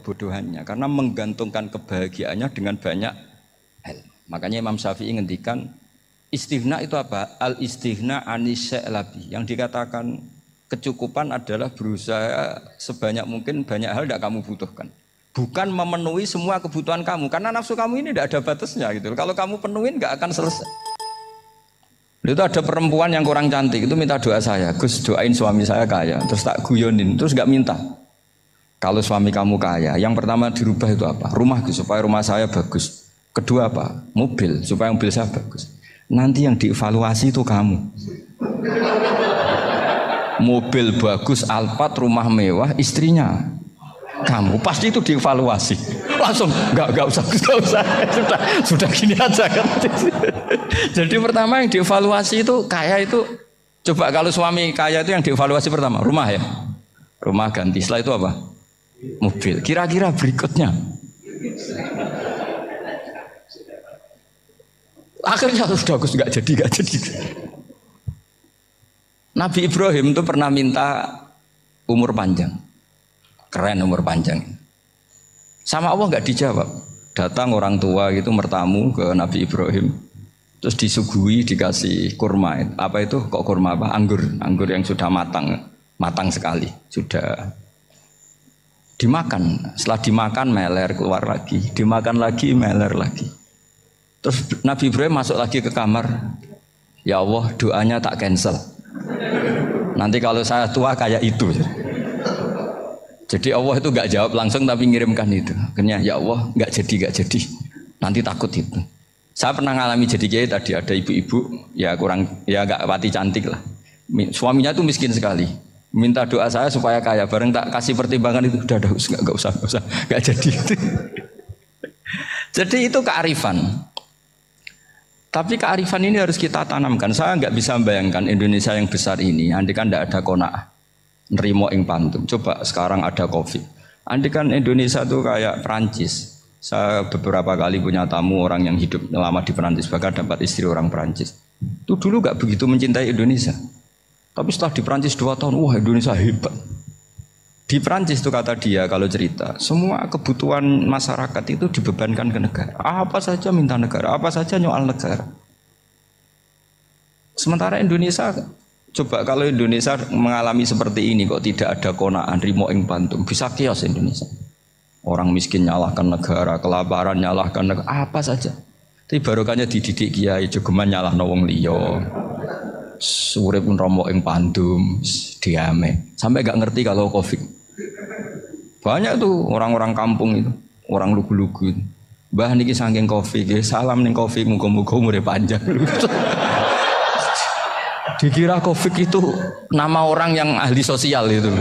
kebodohannya karena menggantungkan kebahagiaannya dengan banyak hal. Makanya Imam Syafi'i ngendikan istighna itu apa? Al istighna anisya'i. Yang dikatakan kecukupan adalah berusaha sebanyak mungkin banyak hal tidak kamu butuhkan. Bukan memenuhi semua kebutuhan kamu karena nafsu kamu ini tidak ada batasnya gitu. Kalau kamu penuhin nggak akan selesai. Itu ada perempuan yang kurang cantik itu minta doa saya, Gus doain suami saya kaya, terus tak guyonin, terus nggak minta. Kalau suami kamu kaya, yang pertama dirubah itu apa? Rumah Gus, supaya rumah saya bagus. Kedua apa? Mobil, supaya mobil saya bagus. Nanti yang dievaluasi itu kamu. Mobil bagus, Alphard, rumah mewah, istrinya kamu pasti itu dievaluasi. Langsung nggak usah sudah gini aja kan. Jadi pertama yang dievaluasi itu kaya itu coba kalau suami kaya itu yang dievaluasi pertama rumah ya, rumah ganti. Setelah itu apa? Mobil. Kira-kira berikutnya akhirnya sudah Gus nggak jadi. Nabi Ibrahim itu pernah minta umur panjang. Keren umur panjang. Sama Allah nggak dijawab. Datang orang tua gitu mertamu ke Nabi Ibrahim. Terus disuguhi dikasih kurma. Apa itu? Kok kurma apa? Anggur yang sudah matang sekali. Sudah dimakan. Setelah dimakan meler keluar lagi. Dimakan lagi meler lagi. Terus Nabi Ibrahim masuk lagi ke kamar. Ya Allah doanya tak cancel. Nanti kalau saya tua kayak itu. Jadi Allah itu nggak jawab langsung tapi ngirimkan itu. Akhirnya ya Allah nggak jadi. Nanti takut itu. Saya pernah ngalami jadi kiai tadi ada ibu-ibu ya nggak pati cantik lah. Suaminya tuh miskin sekali. Minta doa saya supaya kaya. Bareng tak kasih pertimbangan itu udah nggak usah nggak jadi itu. Jadi itu kearifan. Tapi kearifan ini harus kita tanamkan. Saya nggak bisa membayangkan Indonesia yang besar ini. Andai kan tidak ada qanaah. Nerimo ing pantum. Coba sekarang ada Covid. Andai kan Indonesia tuh kayak Perancis. Saya beberapa kali punya tamu orang yang hidup lama di Perancis, bahkan dapat istri orang Perancis. Itu dulu nggak begitu mencintai Indonesia. Tapi setelah di Perancis 2 tahun, wah Indonesia hebat. Di Perancis tuh kata dia kalau cerita, semua kebutuhan masyarakat itu dibebankan ke negara. Apa saja minta negara, apa saja nyoal negara. Sementara Indonesia coba kalau Indonesia mengalami seperti ini kok tidak ada qanaah rimo ing pantum bisa kios Indonesia. Orang miskin nyalahkan negara, kelaparan nyalahkan negara, apa saja. Tapi barokahnya dididik kiai jogeman nyalahno wong liya. Urip nromo ing pantum diame. Sampai enggak ngerti kalau Covid. Banyak tuh orang-orang kampung itu, orang lugu-lugu itu. Mbah niki saking Covid, salam ning Covid muga-muga umure panjang. Dikira Covid itu nama orang yang ahli sosial itu.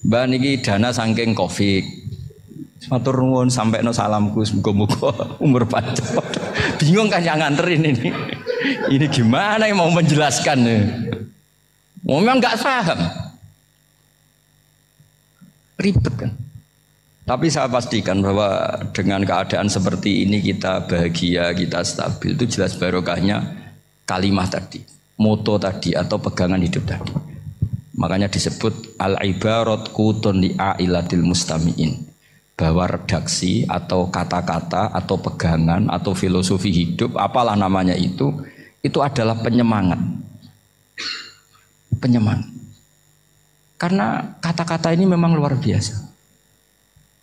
Mbak niki dana saking Covid. Matur nuwun sampekno salamku muga-muga umur panjang. Bingung kan yang nganterin ini. Ini gimana yang mau menjelaskan? Memang enggak paham. Ribet kan. Tapi saya pastikan bahwa dengan keadaan seperti ini kita bahagia, kita stabil itu jelas barokahnya kalimah tadi, moto tadi atau pegangan hidup tadi. Makanya disebut al-ibarat qutun li ailatil mustami'in. Bahwa redaksi atau kata-kata atau pegangan atau filosofi hidup apalah namanya itu adalah penyemangat. Penyemangat. Karena kata-kata ini memang luar biasa.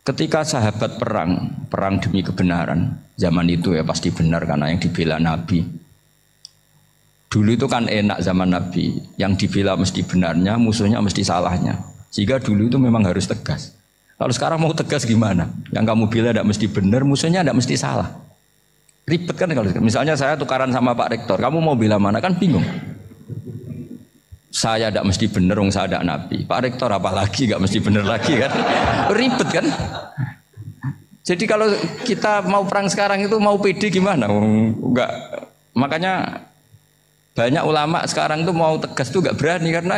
Ketika sahabat perang demi kebenaran, zaman itu ya pasti benar karena yang dibela Nabi. Dulu itu kan enak zaman Nabi, yang dibela mesti benarnya, musuhnya mesti salahnya. Sehingga dulu itu memang harus tegas. Kalau sekarang mau tegas gimana? Yang kamu bela tidak mesti benar, musuhnya tidak mesti salah. Ribet kan kalau misalnya saya tukaran sama Pak Rektor, kamu mau bela mana kan bingung. Saya tidak mesti benar, saya tidak Nabi. Pak Rektor apalagi nggak mesti benar lagi kan? Ribet kan? Jadi kalau kita mau perang sekarang itu mau pede gimana? Enggak. Makanya banyak ulama sekarang tuh mau tegas tuh nggak berani karena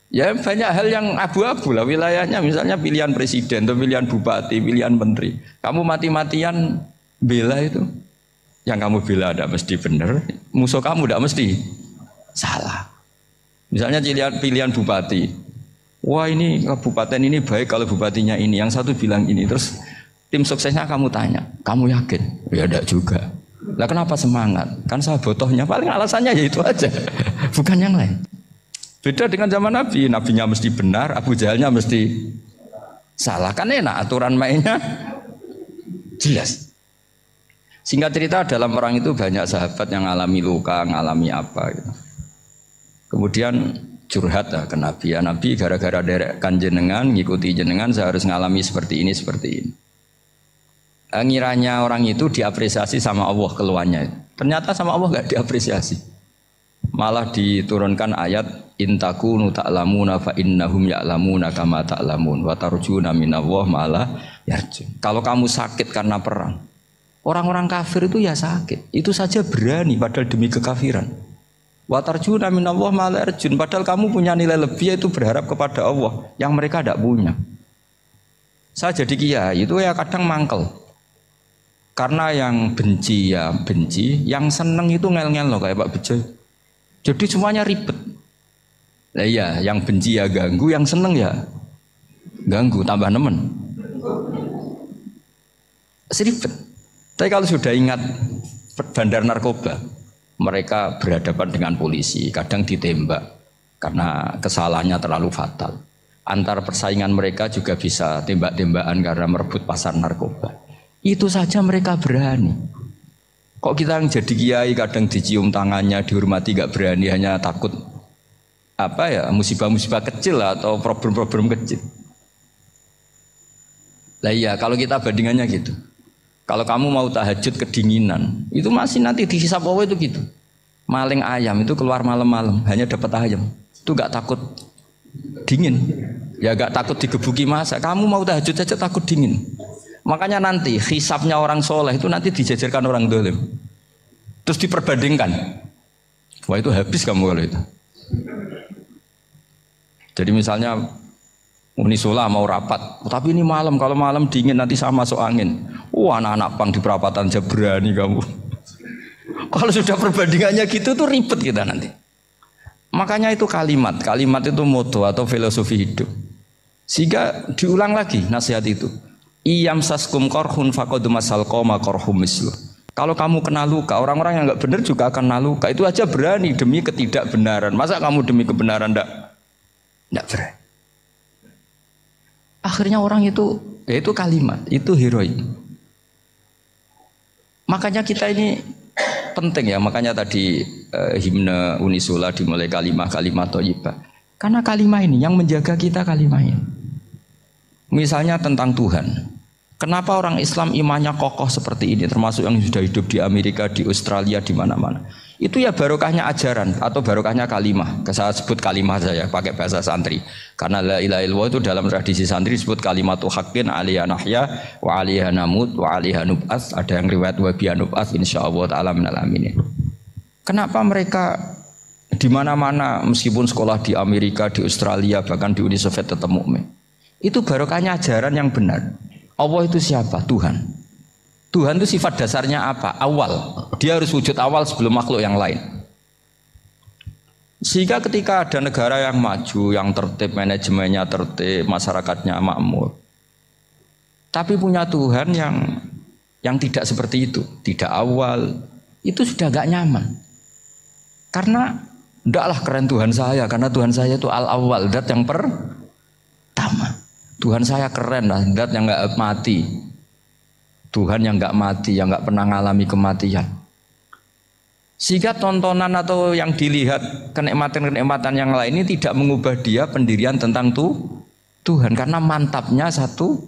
ya banyak hal yang abu-abu lah wilayahnya, misalnya pilihan presiden atau pilihan bupati, pilihan menteri. Kamu mati-matian bela itu, yang kamu bela tidak mesti benar, musuh kamu tidak mesti salah. Misalnya pilihan bupati, Wah ini kabupaten ini baik kalau bupatinya ini, yang satu bilang ini. Terus tim suksesnya kamu tanya, kamu yakin? Ya enggak juga. Lah kenapa semangat? Kan saya botohnya, paling alasannya ya itu aja, bukan yang lain. Beda dengan zaman Nabi, Nabinya mesti benar, Abu Jahalnya mesti salah. Kan enak, aturan mainnya jelas. Singkat cerita dalam perang itu banyak sahabat yang alami luka, ngalami apa gitu. Kemudian curhat ke Nabi, ya Nabi gara-gara derekkan jenengan, ngikuti jenengan saya harus ngalami seperti ini, seperti ini. Ngiranya orang itu diapresiasi sama Allah keluarnya. Ternyata sama Allah enggak diapresiasi. Malah diturunkan ayat intakunu ta'lamuna fa innahum ya'lamuna kama ta'lamun wa tarjuna minallah malah yarjun. Kalau kamu sakit karena perang, orang-orang kafir itu ya sakit. Itu saja berani padahal demi kekafiran. Wa tarjuna minallah malah yarjun. Padahal kamu punya nilai lebih yaitu berharap kepada Allah yang mereka tidak punya. Saya jadi kiai itu ya kadang mangkel. Karena yang benci ya benci, yang seneng itu ngel-ngel loh kayak Pak Bejo. Jadi semuanya ribet. Nah iya, yang benci ya ganggu, yang seneng ya ganggu, tambah nemen. Seribet. Tapi kalau sudah ingat bandar narkoba, mereka berhadapan dengan polisi, kadang ditembak karena kesalahannya terlalu fatal. Antar persaingan mereka juga bisa tembak-tembakan karena merebut pasar narkoba. Itu saja mereka berani. Kok kita yang jadi kiai kadang dicium tangannya, dihormati gak berani, hanya takut apa ya musibah-musibah kecil atau problem-problem kecil. Lah iya kalau kita bandingannya gitu. Kalau kamu mau tahajud kedinginan, itu masih nanti dihisab Allah itu gitu. Maling ayam itu keluar malam-malam hanya dapat ayam. Itu gak takut dingin. Ya gak takut digebuki masa. Kamu mau tahajud saja takut dingin. Makanya nanti hisabnya orang soleh itu nanti dijajarkan orang dolim. Terus diperbandingkan. Wah itu habis kamu kalau itu. Jadi misalnya Unisola mau rapat, tapi ini malam, kalau malam dingin nanti sama masuk angin. Wah anak-anak pang di perapatan aja berani kamu. Kalau sudah perbandingannya gitu tuh ribet kita nanti. Makanya itu kalimat itu moto atau filosofi hidup. Sehingga diulang lagi nasihat itu. Iyam saskum korhun fakodu masal koma korhum mislu. Kalau kamu kena luka, orang-orang yang enggak benar juga akan kena luka. Itu aja berani demi ketidakbenaran. Masa kamu demi kebenaran enggak berani? Akhirnya orang itu, ya itu kalimat, itu heroik. Makanya kita ini penting ya. Makanya tadi himne Unisula dimulai kalimat thayyibah. Karena kalimat ini yang menjaga kita kalimat ini. Misalnya tentang Tuhan. Kenapa orang Islam imannya kokoh seperti ini, termasuk yang sudah hidup di Amerika, di Australia, di mana-mana. Itu ya barokahnya ajaran atau barokahnya kalimah. Saya sebut kalimah saja pakai bahasa santri. Karena la ilaha illallah itu dalam tradisi santri disebut kalimatu haqqin alaiha nahya wa alaiha namut wa alaiha nub'ats. Ada yang riwayat wa biha nub'ats insyaallah taala minal aminin. Kenapa mereka di mana-mana meskipun sekolah di Amerika, di Australia, bahkan di Uni Soviet tetap mukmin? Itu barokahnya ajaran yang benar. Allah itu siapa? Tuhan. Tuhan itu sifat dasarnya apa? Awal. Dia harus wujud awal sebelum makhluk yang lain. Sehingga ketika ada negara yang maju, yang tertib, manajemennya tertib, masyarakatnya makmur, tapi punya Tuhan yang tidak seperti itu, tidak awal, itu sudah gak nyaman. Karena ndaklah keren Tuhan saya, karena Tuhan saya itu al-awwal, zat yang pertama. Tuhan saya keren lah, zat yang nggak mati. Tuhan yang nggak mati, yang nggak pernah mengalami kematian. Sehingga tontonan atau yang dilihat kenikmatan-kenikmatan yang lain ini tidak mengubah dia pendirian tentang Tuhan. Karena mantapnya satu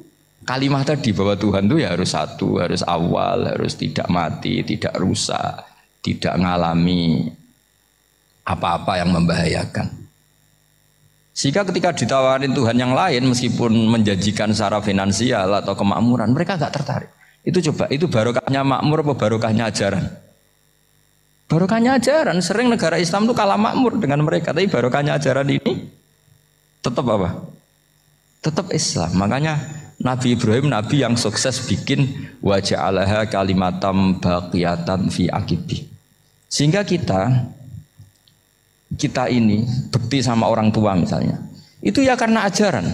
kalimat tadi bahwa Tuhan itu ya harus satu, harus awal, harus tidak mati, tidak rusak, tidak mengalami apa-apa yang membahayakan. Sehingga ketika ditawarin Tuhan yang lain meskipun menjanjikan secara finansial atau kemakmuran, mereka gak tertarik. Itu coba, itu barokahnya makmur apa barokahnya ajaran? Barokahnya ajaran. Sering negara Islam itu kalah makmur dengan mereka, tapi barokahnya ajaran ini tetap apa? Tetap Islam. Makanya Nabi Ibrahim, Nabi yang sukses bikin wa ja'alaha kalimatam baqiyatan fi aqibi. Sehingga kita ini bekti sama orang tua misalnya, Itu ya karena ajaran.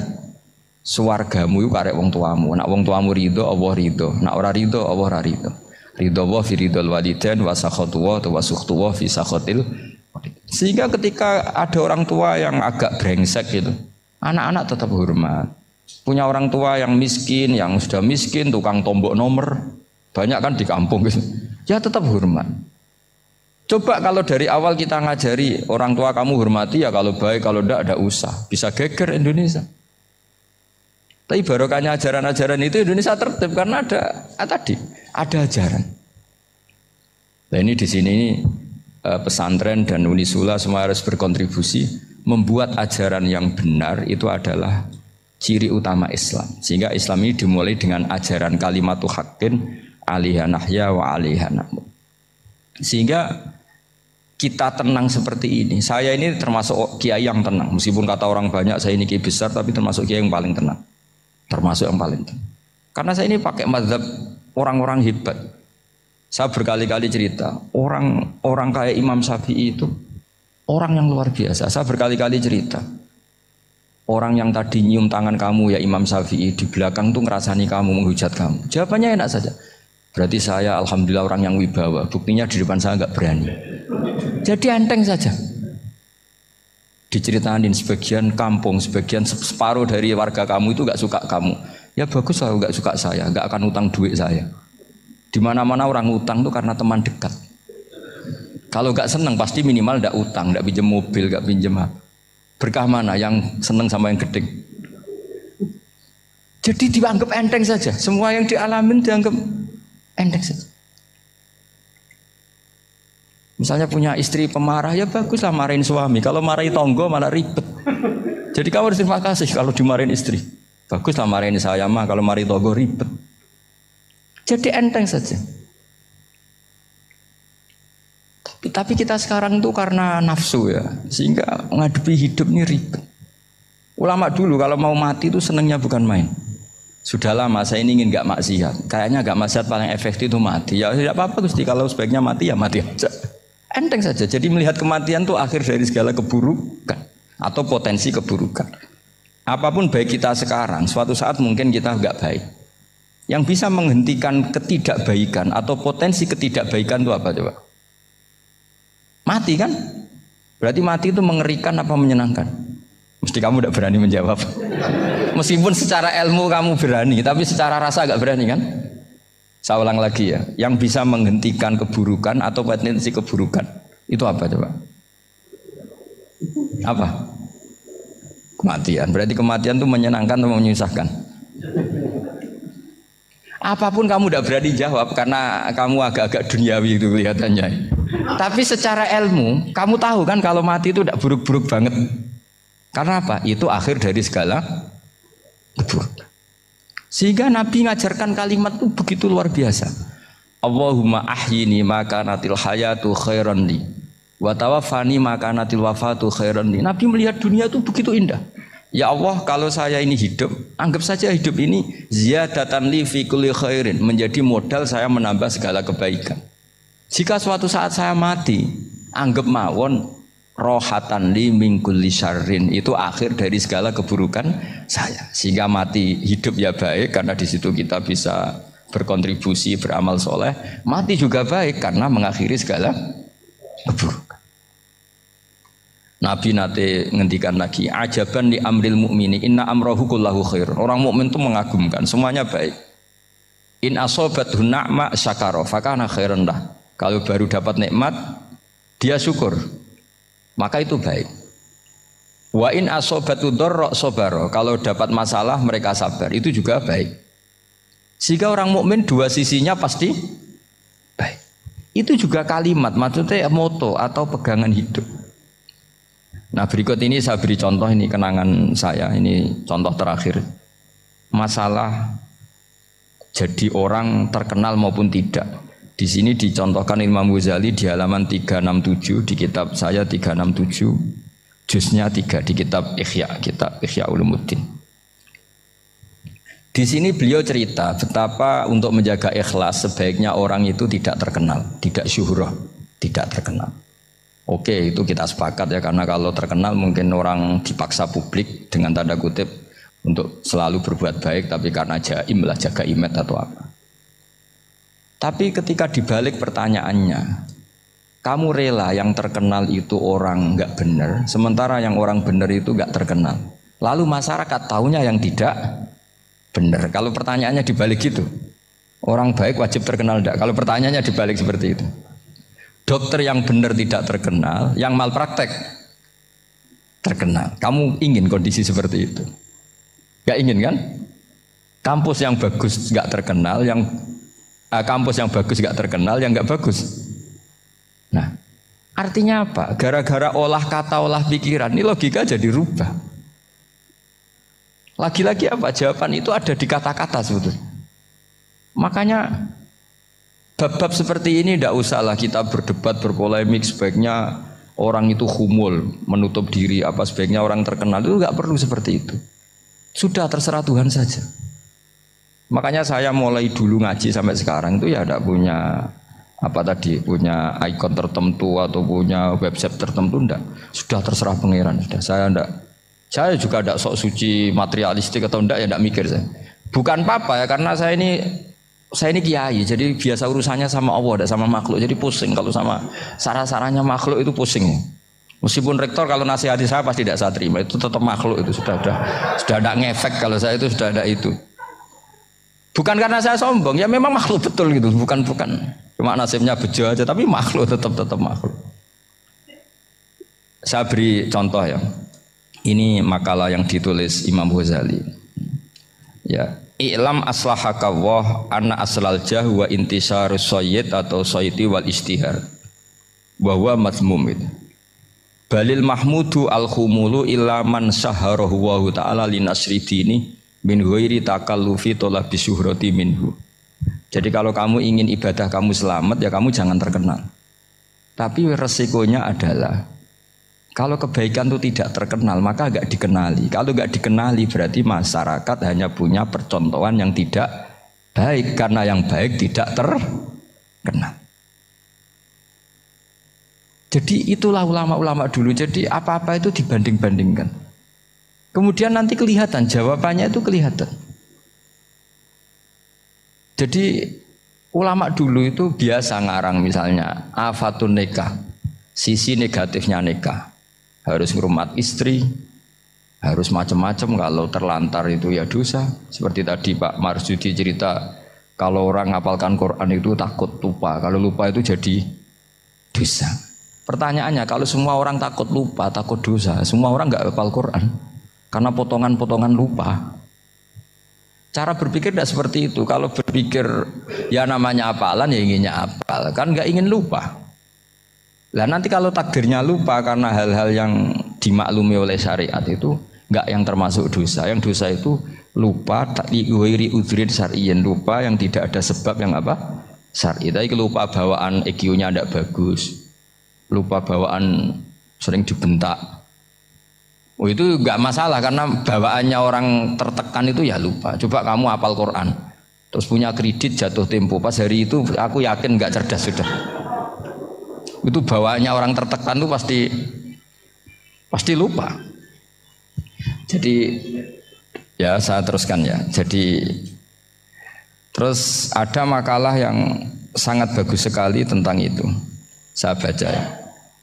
Suwargamu itu karek wong tuamu. Nak wong tuamu ridho, Allah ridho. Nak ora ridho, Allah ora ridho. Ridho Allah fi ridhol walidain wa sakhatu wa sukhtu wa fi sakhatil. Sehingga ketika ada orang tua yang agak brengsek gitu, anak-anak tetap hormat. Punya orang tua yang miskin, yang sudah miskin, tukang tombok nomor, banyak kan di kampung gitu. Ya tetap hormat. Coba kalau dari awal kita ngajari orang tua kamu hormati ya, kalau baik, kalau tidak usah. Bisa geger Indonesia. Tapi barokahnya ajaran-ajaran itu Indonesia tertib karena ada ajaran. Nah ini di sini pesantren dan Unisula semua harus berkontribusi membuat ajaran yang benar itu adalah ciri utama Islam. Sehingga Islam ini dimulai dengan ajaran kalimatu haqqin alaiha nahya wa alaiha namut. Sehingga kita tenang seperti ini. Saya ini termasuk kiai yang tenang. Meskipun kata orang banyak saya ini kiai besar, tapi termasuk kiai yang paling tenang. Termasuk yang paling tenang. Karena saya ini pakai mazhab orang-orang hebat. Saya berkali-kali cerita, orang kayak Imam Syafi'i itu orang yang luar biasa. Saya berkali-kali cerita. Orang yang tadi nyium tangan kamu ya Imam Syafi'i, di belakang tuh ngerasani kamu, menghujat kamu. Jawabannya enak saja. Berarti saya alhamdulillah orang yang wibawa. Buktinya di depan saya enggak berani. Jadi enteng saja. Diceritain sebagian kampung, sebagian separuh dari warga kamu itu enggak suka kamu. Ya bagus kalau enggak suka saya, enggak akan utang duit saya. Di mana-mana orang utang itu karena teman dekat. Kalau enggak senang pasti minimal enggak utang, enggak pinjam mobil, enggak pinjam apa. Berkah mana yang senang sama yang gede. Jadi dianggap enteng saja. Semua yang dialamin dianggap enteng saja. Misalnya punya istri pemarah, ya baguslah marahin suami. Kalau marahin tonggo malah ribet. Jadi kamu harus terima kasih kalau dimarahin istri. Baguslah marahin saya mah, kalau marahin tonggo ribet. Jadi enteng saja. Tapi kita sekarang itu karena nafsu ya, sehingga menghadapi hidup ini ribet. Ulama dulu kalau mau mati itu senangnya bukan main. Sudah lama saya ini ingin gak maksiat. Kayaknya gak maksiat paling efektif itu mati. Ya tidak apa-apa Gusti, kalau sebaiknya mati ya mati aja. Enteng saja. Jadi melihat kematian itu akhir dari segala keburukan atau potensi keburukan. Apapun baik kita sekarang, suatu saat mungkin kita gak baik. Yang bisa menghentikan ketidakbaikan atau potensi ketidakbaikan itu apa coba? Mati kan? Berarti mati itu mengerikan apa menyenangkan? Mesti kamu tidak berani menjawab. Meskipun secara ilmu kamu berani, tapi secara rasa agak berani kan? Saya ulang lagi ya, yang bisa menghentikan keburukan atau potensi keburukan itu apa coba? Apa? Kematian. Berarti kematian itu menyenangkan atau menyusahkan? Apapun kamu tidak berani jawab karena kamu agak-agak duniawi itu kelihatannya. Tapi secara ilmu, kamu tahu kan kalau mati itu tidak buruk-buruk banget. Karena apa? Itu akhir dari segala keburukan. Sehingga Nabi ngajarkan kalimat itu begitu luar biasa. Allahumma ahyini maka natil hayatu khairan li wa tawaffani maka natil wafatu khairan li. Nabi melihat dunia itu begitu indah. Ya Allah, kalau saya ini hidup, anggap saja hidup ini ziyadatan li fi kulli khairin, menjadi modal saya menambah segala kebaikan. Jika suatu saat saya mati, anggap mawon rohatan li min kulli syarrin, itu akhir dari segala keburukan saya. Sehingga mati hidup ya baik karena di situ kita bisa berkontribusi beramal soleh. Mati juga baik karena mengakhiri segala keburukan. Nabi nate ngendikan lagi, ajaban li amril mu'mini inna amrahu kullahu khair. Orang mukmin itu mengagumkan, semuanya baik. In asobathu na'ma syakara fakana khairan lah. Kalau baru dapat nikmat, dia syukur, maka itu baik. Wa in asobatu dharra sabara. Kalau dapat masalah mereka sabar, itu juga baik. Sehingga orang mukmin dua sisinya pasti baik. Itu juga kalimat, maksudnya moto atau pegangan hidup. Nah berikut ini saya beri contoh, ini kenangan saya, ini contoh terakhir. Masalah jadi orang terkenal maupun tidak. Di sini dicontohkan Imam Ghazali di halaman 367 di kitab saya 367, juznya 3 di kitab Ihya Ulumuddin. Di sini beliau cerita betapa untuk menjaga ikhlas sebaiknya orang itu tidak terkenal, tidak syuhrah, tidak terkenal. Oke, itu kita sepakat ya, karena kalau terkenal mungkin orang dipaksa publik dengan tanda kutip untuk selalu berbuat baik, tapi karena jaim lah, jaga image atau apa. Tapi ketika dibalik pertanyaannya, kamu rela yang terkenal itu orang nggak benar, sementara yang orang benar itu nggak terkenal. Lalu masyarakat tahunya yang tidak benar. Kalau pertanyaannya dibalik gitu, orang baik wajib terkenal enggak? Kalau pertanyaannya dibalik seperti itu. Dokter yang benar tidak terkenal, yang malpraktek terkenal. Kamu ingin kondisi seperti itu? Gak ingin kan? Kampus yang bagus gak terkenal, kampus yang bagus gak terkenal, yang gak bagus. Nah, artinya apa? Gara-gara olah kata, olah pikiran, ini logika jadi rubah. Lagi-lagi apa? Jawaban itu ada di kata-kata sebetulnya. Makanya bab-bab seperti ini tidak usahlah kita berdebat, berpolemik. Sebaiknya orang itu humul, menutup diri, apa sebaiknya orang terkenal, itu nggak perlu seperti itu. Sudah terserah Tuhan saja. Makanya saya mulai dulu ngaji sampai sekarang itu ya tidak punya punya ikon tertentu atau punya website tertentu, enggak. Sudah terserah pangeran, sudah. Saya juga tidak sok suci materialistik atau enggak, ya tidak mikir saya. Bukan apa-apa ya, karena saya ini kiai, jadi biasa urusannya sama Allah, tidak sama makhluk. Jadi pusing kalau sama sarah-sarahnya makhluk itu pusing. Meskipun rektor kalau nasihati saya pasti tidak saya terima, itu tetap makhluk, itu sudah ada ngefek kalau saya itu sudah ada itu. Bukan karena saya sombong, ya memang makhluk betul gitu, bukan cuma nasibnya bejo aja, tapi makhluk tetap makhluk. Saya beri contoh ya. Ini makalah yang ditulis Imam Ghazali. Ya. I'lam aslahaka Allah anna aslal jah wa intisarus sayyid atau sayyidi wal istihar wa huwa mazmum. Balil mahmudu al khumulu illa man saharahu wa ta'ala linasri dini min ghairi takallufi talabi syuhrati minhu. Jadi kalau kamu ingin ibadah kamu selamat, ya kamu jangan terkenal. Tapi resikonya adalah kalau kebaikan itu tidak terkenal, maka agak dikenali. Kalau agak dikenali berarti masyarakat hanya punya percontohan yang tidak baik, karena yang baik tidak terkenal. Jadi itulah ulama-ulama dulu. Jadi apa-apa itu dibanding-bandingkan. Kemudian nanti kelihatan, jawabannya itu kelihatan. Jadi ulama dulu itu biasa ngarang misalnya afatun nikah, sisi negatifnya nikah. Harus ngurmat istri, harus macam-macam, kalau terlantar itu ya dosa. Seperti tadi Pak Marsudi cerita, kalau orang ngapalkan Quran itu takut lupa, kalau lupa itu jadi dosa. Pertanyaannya, kalau semua orang takut lupa, takut dosa, semua orang nggak hafal Quran karena potongan-potongan lupa. Cara berpikir tidak seperti itu. Kalau berpikir ya namanya hafalan, ya inginnya hafal, kan nggak ingin lupa. Lah nanti kalau takdirnya lupa karena hal-hal yang dimaklumi oleh syariat itu enggak yang termasuk dosa. Yang dosa itu lupa takliwiri udhrin syar'iyyin, lupa yang tidak ada sebab yang apa? Syar'i. Tapi lupa bawaan EQ-nya tidak bagus. Lupa bawaan sering dibentak. Oh itu enggak masalah karena bawaannya orang tertekan itu ya lupa. Coba kamu hafal Quran. Terus punya kredit jatuh tempo. Pas hari itu aku yakin enggak cerdas sudah. Itu bawaannya orang tertekan itu pasti lupa. Jadi ya saya teruskan ya. Jadi terus ada makalah yang sangat bagus sekali tentang itu. Saya baca ya.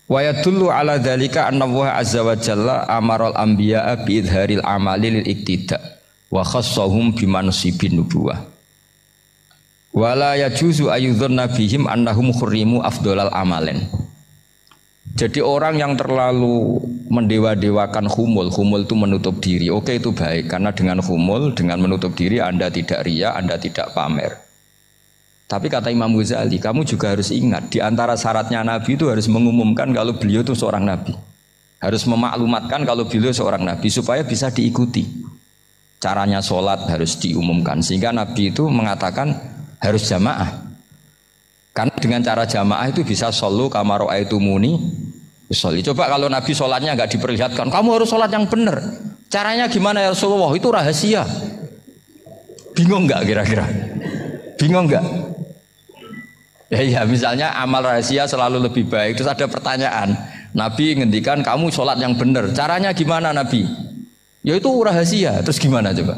Wa yadullu ala dzalika anna Allah azza wa jalla amaral anbiya'a bi idharil amali lil iktida wa khassahum bi mansibin nubuwah. Wala yajuzu ayyudhanna bihim annahum khurrimu afdhalal amalen. Jadi orang yang terlalu mendewa-dewakan humul itu menutup diri. Oke itu baik, karena dengan humul, dengan menutup diri Anda tidak riya, Anda tidak pamer. Tapi kata Imam Ghazali, kamu juga harus ingat, di antara syaratnya Nabi itu harus mengumumkan kalau beliau itu seorang Nabi. Harus memaklumatkan kalau beliau seorang Nabi supaya bisa diikuti. Caranya sholat harus diumumkan, sehingga Nabi itu mengatakan harus jamaah. Karena dengan cara jamaah itu bisa solu kama ra'aitumuni usolli. Coba kalau Nabi sholatnya nggak diperlihatkan, kamu harus sholat yang benar. Caranya gimana ya Rasulullah? Itu rahasia. Bingung nggak kira-kira? Bingung nggak? Ya misalnya amal rahasia selalu lebih baik. Terus ada pertanyaan, Nabi ngendikan kamu sholat yang benar. Caranya gimana Nabi? Ya itu rahasia. Terus gimana coba?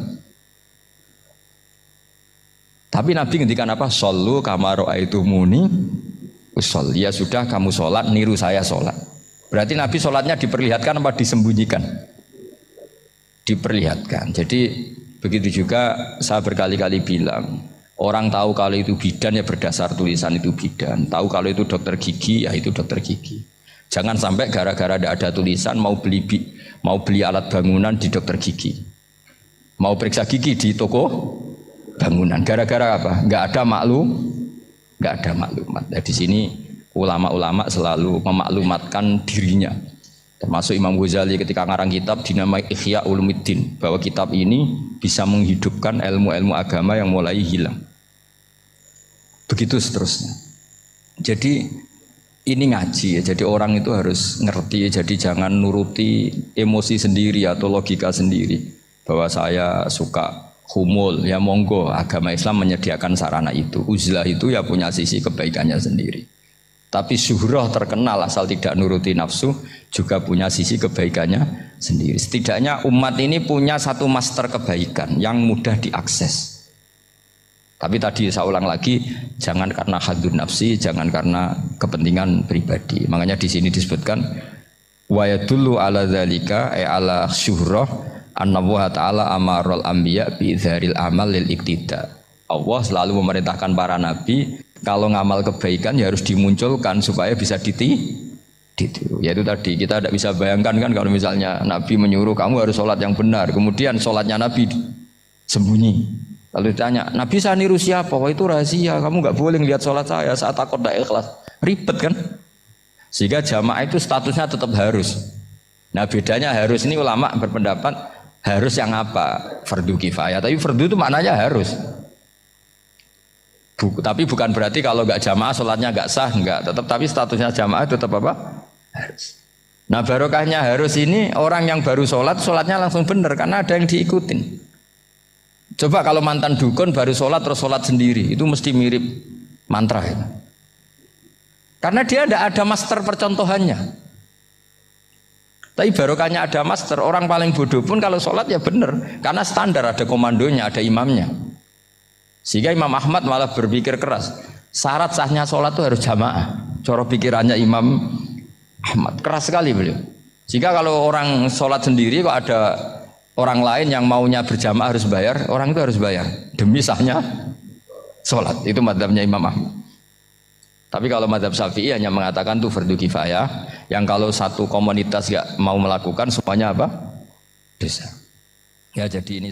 Tapi Nabi ngendikan apa? Shollu kama ra'aitumuni usolli. Ya sudah kamu sholat, niru saya sholat. Berarti Nabi sholatnya diperlihatkan apa disembunyikan? Diperlihatkan. Jadi begitu juga saya berkali-kali bilang, orang tahu kalau itu bidan ya berdasar tulisan itu bidan. Tahu kalau itu dokter gigi ya itu dokter gigi. Jangan sampai gara-gara tidak ada tulisan mau beli alat bangunan di dokter gigi. Mau periksa gigi di toko bangunan. Gara-gara apa? Nggak ada maklumat. Nah, di sini ulama-ulama selalu memaklumatkan dirinya. Termasuk Imam Ghazali ketika ngarang kitab dinamai Ihya Ulumuddin, bahwa kitab ini bisa menghidupkan ilmu-ilmu agama yang mulai hilang. Begitu seterusnya. Jadi ini ngaji ya. Jadi orang itu harus ngerti. Jadi jangan nuruti emosi sendiri atau logika sendiri. Bahwa saya suka humul, ya monggo, agama Islam menyediakan sarana itu. Uzlah itu ya punya sisi kebaikannya sendiri. Tapi syuhrah terkenal asal tidak nuruti nafsu juga punya sisi kebaikannya sendiri. Setidaknya umat ini punya satu master kebaikan yang mudah diakses. Tapi tadi saya ulang lagi, jangan karena hadun nafsi, jangan karena kepentingan pribadi. Makanya di sini disebutkan wa yadullu ala dzalika ala syuhrah anna wa ta'ala amarul anbiya bi dzaril amal lil iktida. Allah selalu memerintahkan para nabi kalau ngamal kebaikan ya harus dimunculkan supaya bisa ditiru. Yaitu tadi kita tidak bisa bayangkan kan kalau misalnya Nabi menyuruh kamu harus sholat yang benar, kemudian sholatnya Nabi sembunyi. Lalu ditanya, Nabi saya niru siapa? Wah itu rahasia, kamu nggak boleh lihat sholat saya saat takut tidak ikhlas. Ribet kan? Sehingga jamaah itu statusnya tetap harus. Nah bedanya harus ini ulama berpendapat harus yang apa? Fardu kifayah. Tapi fardu itu maknanya harus. Tapi bukan berarti kalau nggak jamaah sholatnya nggak sah, nggak. Tapi statusnya jamaah tetap apa? Harus. Nah barokahnya harus ini orang yang baru sholat, sholatnya langsung benar karena ada yang diikutin. Coba kalau mantan dukun baru sholat terus sholat sendiri, itu mesti mirip mantra ya. Karena dia tidak ada master percontohannya. Tapi barokahnya ada master, orang paling bodoh pun kalau sholat ya benar, karena standar ada komandonya, ada imamnya. Sehingga Imam Ahmad malah berpikir keras, syarat sahnya sholat itu harus jamaah. Cara pikirannya Imam Ahmad keras sekali beliau. Jika kalau orang sholat sendiri kok ada orang lain yang maunya berjamaah harus bayar, orang itu harus bayar demi sahnya sholat. Itu madzhabnya Imam Ahmad. Tapi kalau madzhab Syafi'i hanya mengatakan itu fardu kifayah, yang kalau satu komunitas gak mau melakukan semuanya apa? Dosa. Ya jadi ini